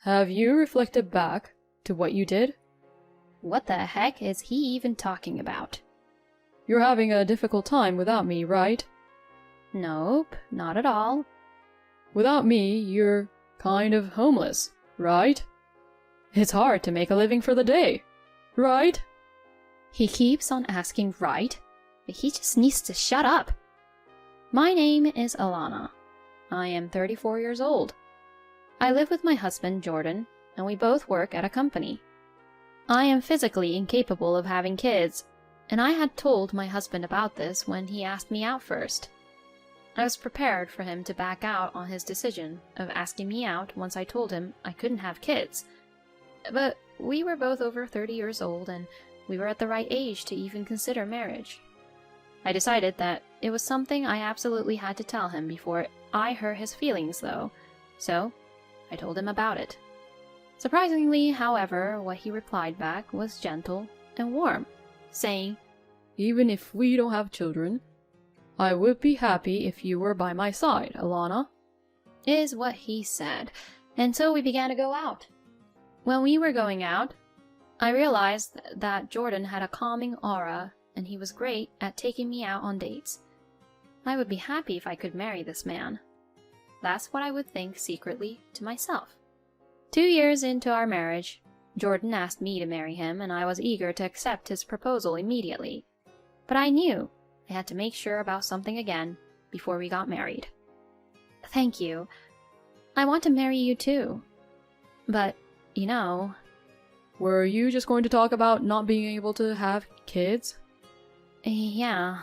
Have you reflected back to what you did? What the heck is he even talking about? You're having a difficult time without me, right? Nope, not at all. Without me, you're kind of homeless, right? It's hard to make a living for the day, right? He keeps on asking right, but he just needs to shut up. My name is Alana. I am 34 years old. I live with my husband, Jordan, and we both work at a company. I am physically incapable of having kids, and I had told my husband about this when he asked me out first. I was prepared for him to back out on his decision of asking me out once I told him I couldn't have kids. But we were both over 30 years old, and we were at the right age to even consider marriage. I decided that it was something I absolutely had to tell him before I hurt his feelings, though, so I told him about it. Surprisingly, however, what he replied back was gentle and warm, saying, Even if we don't have children, I would be happy if you were by my side, Alana. Is what he said, and so we began to go out. When we were going out, I realized that Jordan had a calming aura, and he was great at taking me out on dates. I would be happy if I could marry this man. That's what I would think secretly to myself. 2 years into our marriage, Jordan asked me to marry him, and I was eager to accept his proposal immediately. But I knew I had to make sure about something again before we got married. Thank you. I want to marry you too. But, you know... Were you just going to talk about not being able to have kids? Yeah.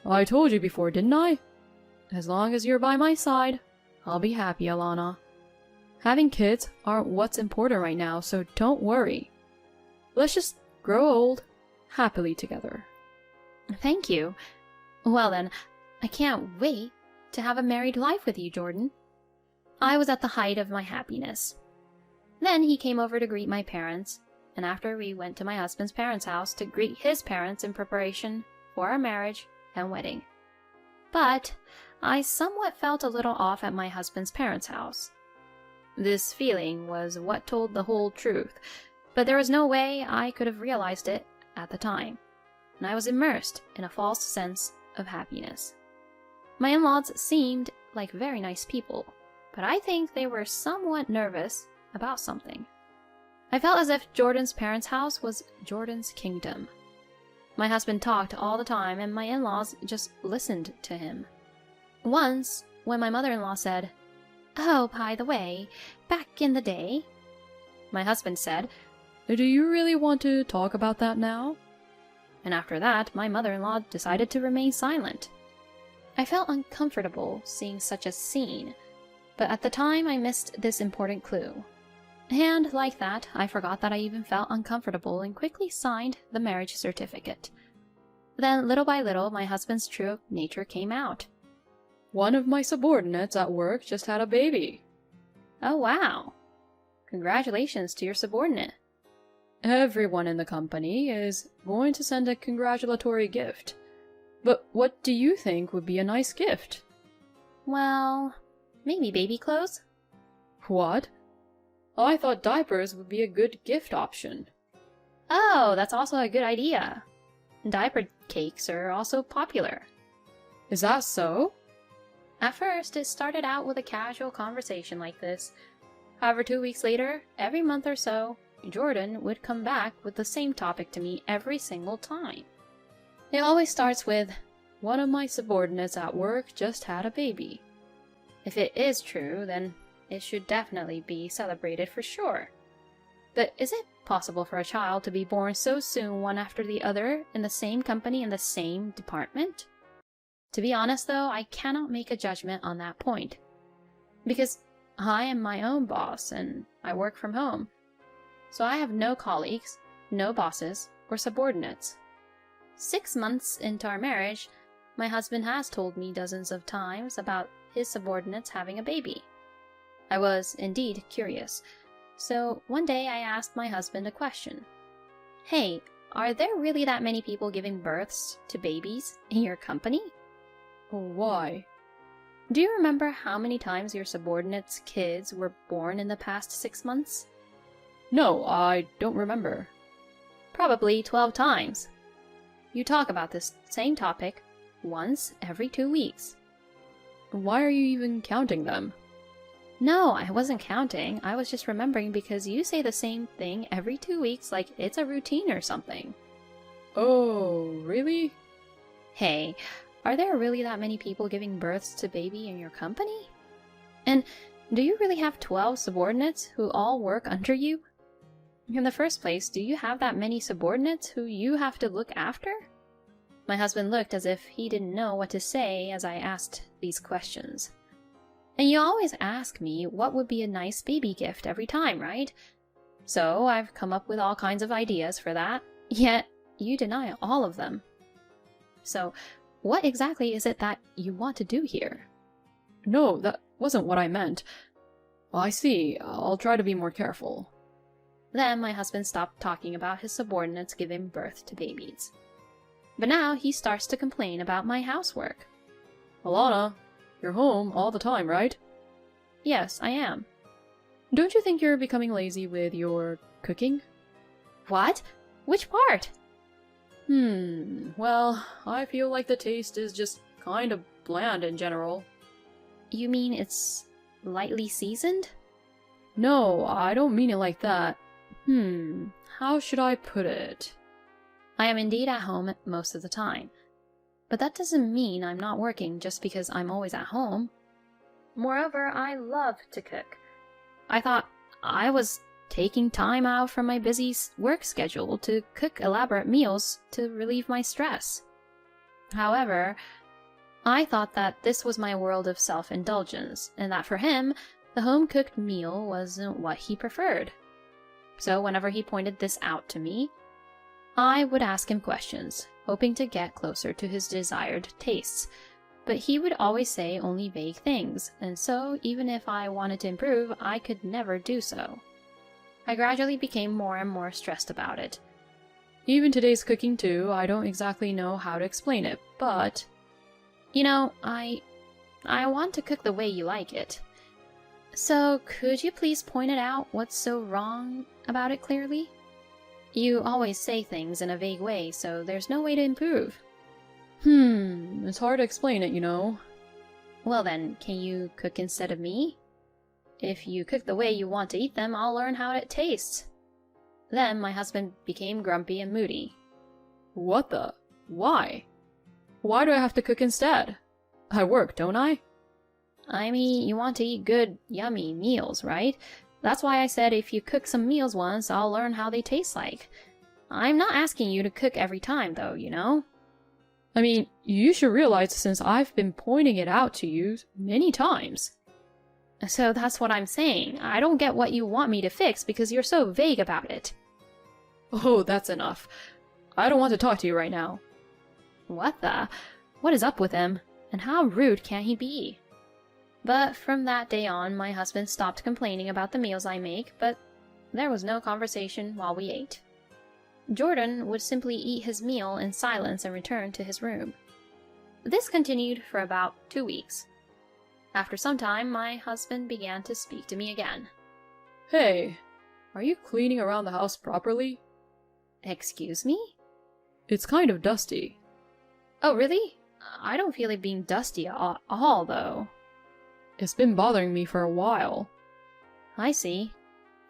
I told you before, didn't I? As long as you're by my side, I'll be happy, Alana. Having kids aren't what's important right now, so don't worry. Let's just grow old happily together. Thank you. Well then, I can't wait to have a married life with you, Jordan. I was at the height of my happiness. Then he came over to greet my parents, and after we went to my husband's parents' house to greet his parents in preparation for our marriage and wedding. But I somewhat felt a little off at my husband's parents' house. This feeling was what told the whole truth, but there was no way I could have realized it at the time, and I was immersed in a false sense of happiness. My in-laws seemed like very nice people, but I think they were somewhat nervous about something. I felt as if Jordan's parents' house was Jordan's kingdom. My husband talked all the time, and my in-laws just listened to him. Once, when my mother-in-law said, "Oh, by the way, back in the day," my husband said, Do you really want to talk about that now? and after that, my mother-in-law decided to remain silent. I felt uncomfortable seeing such a scene, but at the time I missed this important clue. And like that, I forgot that I even felt uncomfortable and quickly signed the marriage certificate. Then, little by little, my husband's true nature came out. One of my subordinates at work just had a baby. Oh wow! Congratulations to your subordinate. Everyone in the company is going to send a congratulatory gift. But what do you think would be a nice gift? Well, maybe baby clothes? What? I thought diapers would be a good gift option. Oh, that's also a good idea. Diaper cakes are also popular. Is that so? At first, it started out with a casual conversation like this. However, 2 weeks later, every month or so, Jordan would come back with the same topic to me every single time. It always starts with, One of my subordinates at work just had a baby. if it is true, then it should definitely be celebrated for sure. But is it possible for a child to be born so soon one after the other in the same company in the same department? To be honest though, I cannot make a judgment on that point. Because I am my own boss and I work from home. So I have no colleagues, no bosses, or subordinates. 6 months into our marriage, my husband has told me dozens of times about his subordinates having a baby. I was indeed curious, so one day I asked my husband a question. Hey, are there really that many people giving births to babies in your company? Why? Do you remember how many times your subordinates' kids were born in the past 6 months? No, I don't remember. Probably 12 times. You talk about this same topic once every 2 weeks. Why are you even counting them? No, I wasn't counting. I was just remembering because you say the same thing every 2 weeks like it's a routine or something. Oh, really? Hey, are there really that many people giving births to baby in your company? And do you really have 12 subordinates who all work under you? In the first place, do you have that many subordinates who you have to look after? My husband looked as if he didn't know what to say as I asked these questions. And you always ask me what would be a nice baby gift every time, right? So I've come up with all kinds of ideas for that, yet you deny all of them. So what exactly is it that you want to do here? No, that wasn't what I meant. I see. I'll try to be more careful. Then my husband stopped talking about his subordinates giving birth to babies. But now he starts to complain about my housework. Alana, you're home all the time, right? Yes, I am. Don't you think you're becoming lazy with your cooking? What? Which part? Well, I feel like the taste is just kind of bland in general. You mean it's lightly seasoned? No, I don't mean it like that. How should I put it? I am indeed at home most of the time. But that doesn't mean I'm not working just because I'm always at home. Moreover, I love to cook. I thought I was taking time out from my busy work schedule to cook elaborate meals to relieve my stress. However, I thought that this was my world of self-indulgence, and that for him, the home-cooked meal wasn't what he preferred. So whenever he pointed this out to me, I would ask him questions, hoping to get closer to his desired tastes. But he would always say only vague things, and so even if I wanted to improve, I could never do so. I gradually became more and more stressed about it. Even today's cooking too, I don't exactly know how to explain it, but... You know, I want to cook the way you like it. So could you please point it out what's so wrong about it clearly? You always say things in a vague way, so there's no way to improve. It's hard to explain it, you know. Well then, can you cook instead of me? If you cook the way you want to eat them, I'll learn how it tastes. Then my husband became grumpy and moody. What the? Why? Why do I have to cook instead? I work, don't I? I mean, you want to eat good, yummy meals, right? That's why I said if you cook some meals once, I'll learn how they taste like. I'm not asking you to cook every time, though, you know? I mean, you should realize since I've been pointing it out to you many times. So that's what I'm saying. I don't get what you want me to fix because you're so vague about it. Oh, that's enough. I don't want to talk to you right now. What the? What is up with him? And how rude can he be? But from that day on, my husband stopped complaining about the meals I make, but there was no conversation while we ate. Jordan would simply eat his meal in silence and return to his room. This continued for about 2 weeks. After some time, my husband began to speak to me again. Hey, are you cleaning around the house properly? Excuse me? It's kind of dusty. Oh, really? I don't feel it being dusty at all, though. It's been bothering me for a while. I see.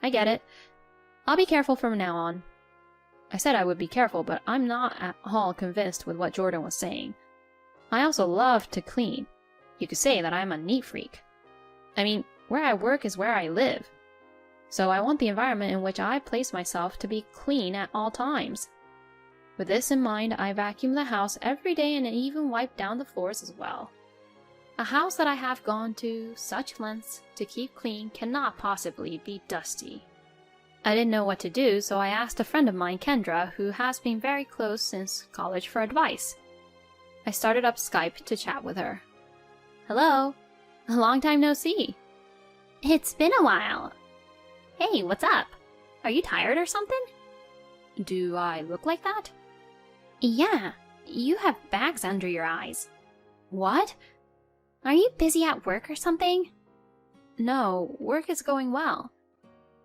I get it. I'll be careful from now on. I said I would be careful, but I'm not at all convinced with what Jordan was saying. I also love to clean. You could say that I'm a neat freak. I mean, where I work is where I live. So I want the environment in which I place myself to be clean at all times. With this in mind, I vacuum the house every day and even wipe down the floors as well. A house that I have gone to such lengths to keep clean cannot possibly be dusty. I didn't know what to do, so I asked a friend of mine, Kendra, who has been very close since college, for advice. I started up Skype to chat with her. Hello. A long time no see. It's been a while. Hey, what's up? Are you tired or something? Do I look like that? Yeah, you have bags under your eyes. What? Are you busy at work or something? No, work is going well.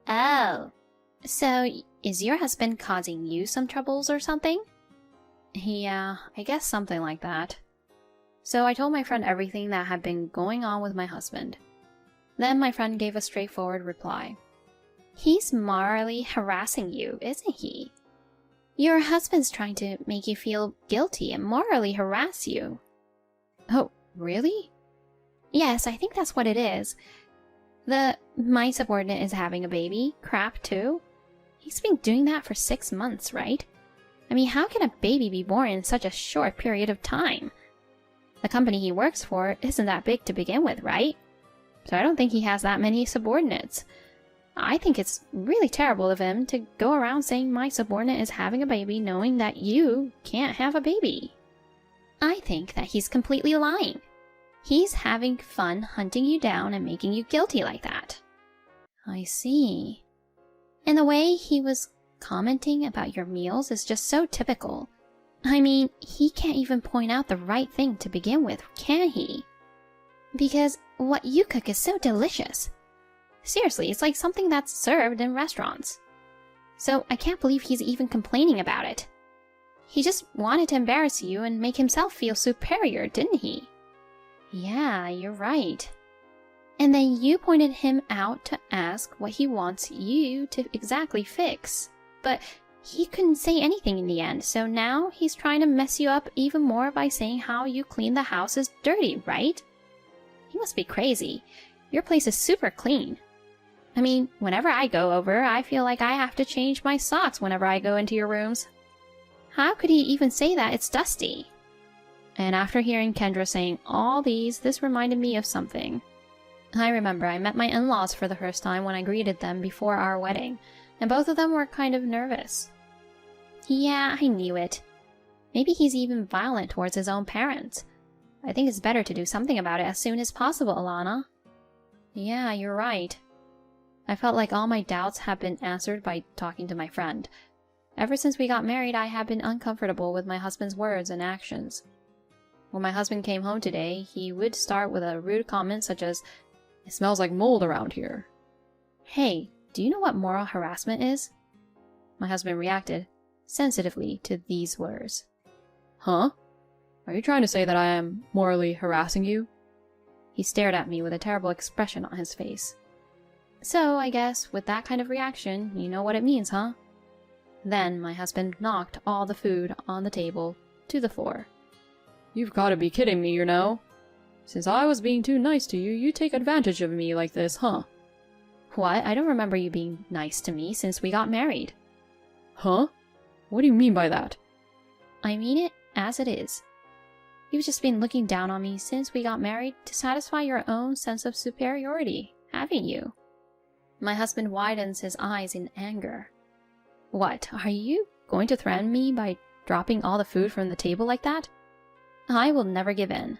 Oh. So, is your husband causing you some troubles or something? Yeah, I guess something like that. So I told my friend everything that had been going on with my husband. Then my friend gave a straightforward reply. He's morally harassing you, isn't he? Your husband's trying to make you feel guilty and morally harass you. Oh, really? Yes, I think that's what it is. My subordinate is having a baby crap too. He's been doing that for 6 months, right? I mean, how can a baby be born in such a short period of time? The company he works for isn't that big to begin with, right? So I don't think he has that many subordinates. I think it's really terrible of him to go around saying my subordinate is having a baby knowing that you can't have a baby. I think that he's completely lying. He's having fun hunting you down and making you guilty like that. I see. And the way he was commenting about your meals is just so typical. I mean, he can't even point out the right thing to begin with, can he? Because what you cook is so delicious. Seriously, it's like something that's served in restaurants. So I can't believe he's even complaining about it. He just wanted to embarrass you and make himself feel superior, didn't he? Yeah, you're right. And then you pointed him out to ask what he wants you to exactly fix. But he couldn't say anything in the end, so now he's trying to mess you up even more by saying how you clean the house is dirty, right? He must be crazy. Your place is super clean. I mean, whenever I go over, I feel like I have to change my socks whenever I go into your rooms. How could he even say that it's dusty? And after hearing Kendra saying all these, this reminded me of something. I remember I met my in-laws for the first time when I greeted them before our wedding, and both of them were kind of nervous. Yeah, I knew it. Maybe he's even violent towards his own parents. I think it's better to do something about it as soon as possible, Alana. Yeah, you're right. I felt like all my doubts have been answered by talking to my friend. Ever since we got married, I have been uncomfortable with my husband's words and actions. When my husband came home today, he would start with a rude comment such as, "It smells like mold around here." Hey, do you know what moral harassment is? My husband reacted sensitively to these words. Huh? Are you trying to say that I am morally harassing you? He stared at me with a terrible expression on his face. So, I guess, with that kind of reaction, you know what it means, huh? Then my husband knocked all the food on the table to the floor. You've got to be kidding me, you know. Since I was being too nice to you, you take advantage of me like this, huh? What? I don't remember you being nice to me since we got married. Huh? What do you mean by that? I mean it as it is. You've just been looking down on me since we got married to satisfy your own sense of superiority, haven't you? My husband widens his eyes in anger. What, are you going to threaten me by dropping all the food from the table like that? I will never give in.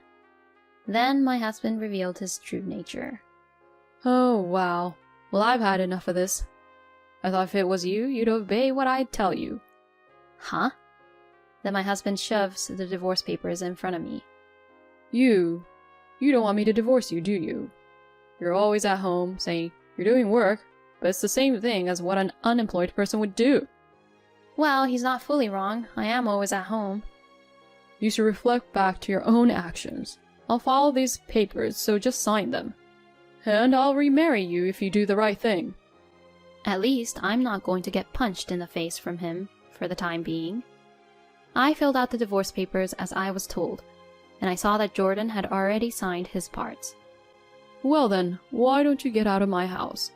Then my husband revealed his true nature. Oh, wow. Well, I've had enough of this. I thought if it was you, you'd obey what I'd tell you. Huh? Then my husband shoves the divorce papers in front of me. You don't want me to divorce you, do you? You're always at home, saying you're doing work, but it's the same thing as what an unemployed person would do. Well, he's not fully wrong. I am always at home. You should reflect back to your own actions. I'll follow these papers, so just sign them. And I'll remarry you if you do the right thing. At least I'm not going to get punched in the face from him for the time being. I filled out the divorce papers as I was told, and I saw that Jordan had already signed his parts. Well then, why don't you get out of my house?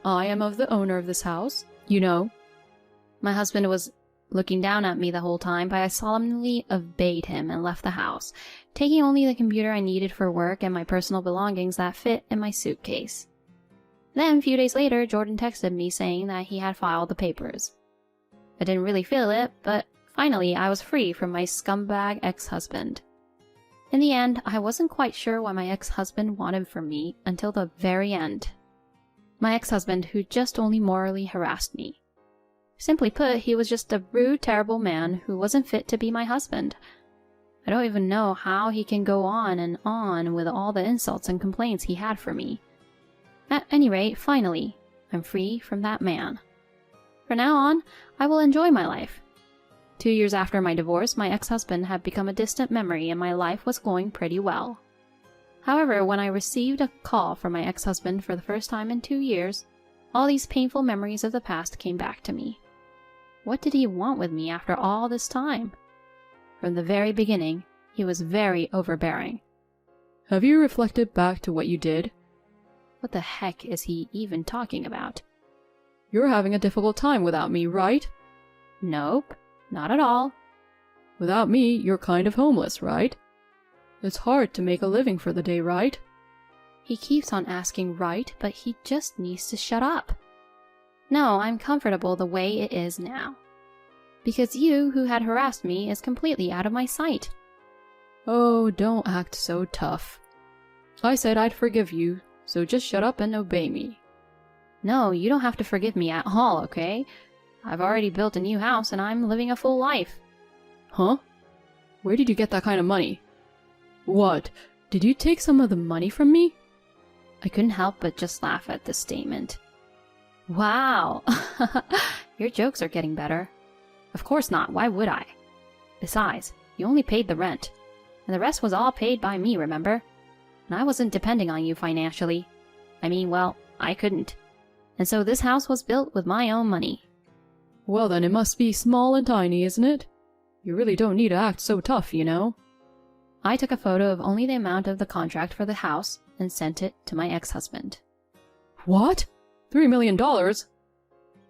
I am the owner of this house, you know. My husband was looking down at me the whole time, but I solemnly obeyed him and left the house, taking only the computer I needed for work and my personal belongings that fit in my suitcase. Then, a few days later, Jordan texted me saying that he had filed the papers. I didn't really feel it, but finally I was free from my scumbag ex-husband. In the end, I wasn't quite sure what my ex-husband wanted from me until the very end. My ex-husband who just only morally harassed me. Simply put, he was just a rude, terrible man who wasn't fit to be my husband. I don't even know how he can go on and on with all the insults and complaints he had for me. At any rate, finally, I'm free from that man. From now on, I will enjoy my life. 2 years after my divorce, my ex-husband had become a distant memory and my life was going pretty well. However, when I received a call from my ex-husband for the first time in 2 years, all these painful memories of the past came back to me. What did he want with me after all this time? From the very beginning, he was very overbearing. Have you reflected back to what you did? What the heck is he even talking about? You're having a difficult time without me, right? Nope, not at all. Without me, you're kind of homeless, right? It's hard to make a living for the day, right? He keeps on asking right, but he just needs to shut up. No, I'm comfortable the way it is now. Because you, who had harassed me, is completely out of my sight. Oh, don't act so tough. I said I'd forgive you, so just shut up and obey me. No, you don't have to forgive me at all, okay? I've already built a new house and I'm living a full life. Huh? Where did you get that kind of money? What? Did you take some of the money from me? I couldn't help but just laugh at this statement. Wow! Your jokes are getting better. Of course not, why would I? Besides, you only paid the rent. And the rest was all paid by me, remember? And I wasn't depending on you financially. I mean, well, I couldn't. And so this house was built with my own money. Well then, it must be small and tiny, isn't it? You really don't need to act so tough, you know? I took a photo of only the amount of the contract for the house and sent it to my ex-husband. What? $3 million?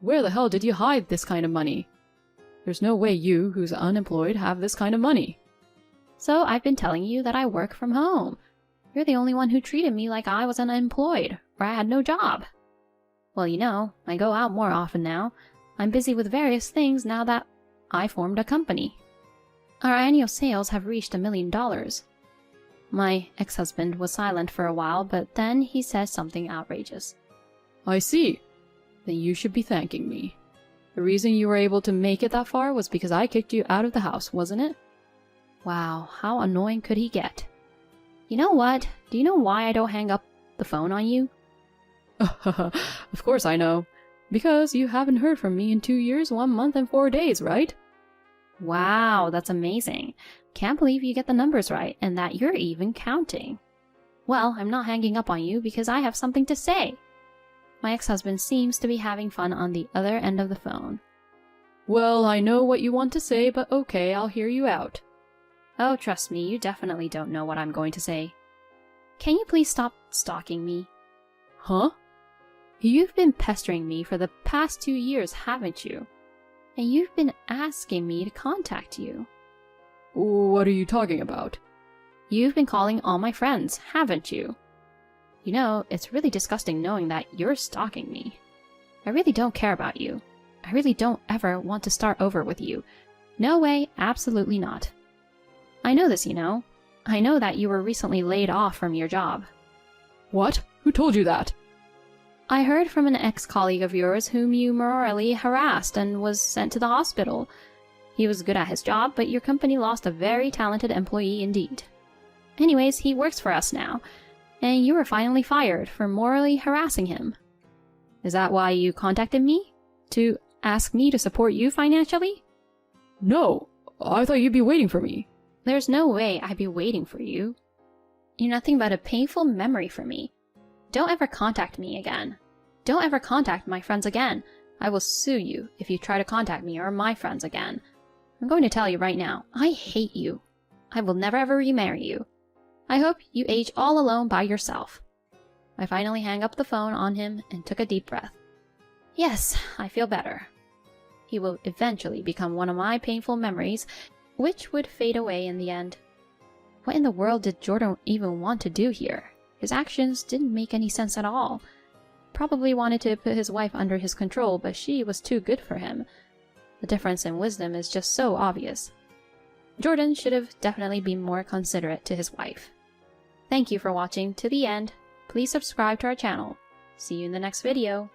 Where the hell did you hide this kind of money? There's no way you, who's unemployed, have this kind of money. So I've been telling you that I work from home. You're the only one who treated me like I was unemployed, or I had no job. Well, you know, I go out more often now. I'm busy with various things now that I formed a company. Our annual sales have reached $1 million. My ex-husband was silent for a while, but then he said something outrageous. I see. Then you should be thanking me. The reason you were able to make it that far was because I kicked you out of the house, wasn't it? Wow, how annoying could he get? You know what? Do you know why I don't hang up the phone on you? Of course I know. Because you haven't heard from me in 2 years, 1 month, and 4 days, right? Wow, that's amazing. Can't believe you get the numbers right and that you're even counting. Well, I'm not hanging up on you because I have something to say. My ex-husband seems to be having fun on the other end of the phone. Well, I know what you want to say, but okay, I'll hear you out. Oh, trust me, you definitely don't know what I'm going to say. Can you please stop stalking me? Huh? You've been pestering me for the past 2 years, haven't you? And you've been asking me to contact you. What are you talking about? You've been calling all my friends, haven't you? You know, it's really disgusting knowing that you're stalking me. I really don't care about you. I really don't ever want to start over with you. No way, absolutely not. I know this, you know. I know that you were recently laid off from your job. What? Who told you that? I heard from an ex-colleague of yours whom you morally harassed and was sent to the hospital. He was good at his job, but your company lost a very talented employee indeed. Anyways, he works for us now, and you were finally fired for morally harassing him. Is that why you contacted me? To ask me to support you financially? No, I thought you'd be waiting for me. There's no way I'd be waiting for you. You're nothing but a painful memory for me. Don't ever contact me again. Don't ever contact my friends again. I will sue you if you try to contact me or my friends again. I'm going to tell you right now, I hate you. I will never ever remarry you. I hope you age all alone by yourself. I finally hung up the phone on him and took a deep breath. Yes, I feel better. He will eventually become one of my painful memories, which would fade away in the end. What in the world did Jordan even want to do here? His actions didn't make any sense at all. Probably wanted to put his wife under his control, but she was too good for him. The difference in wisdom is just so obvious. Jordan should have definitely been more considerate to his wife. Thank you for watching to the end. Please subscribe to our channel. See you in the next video.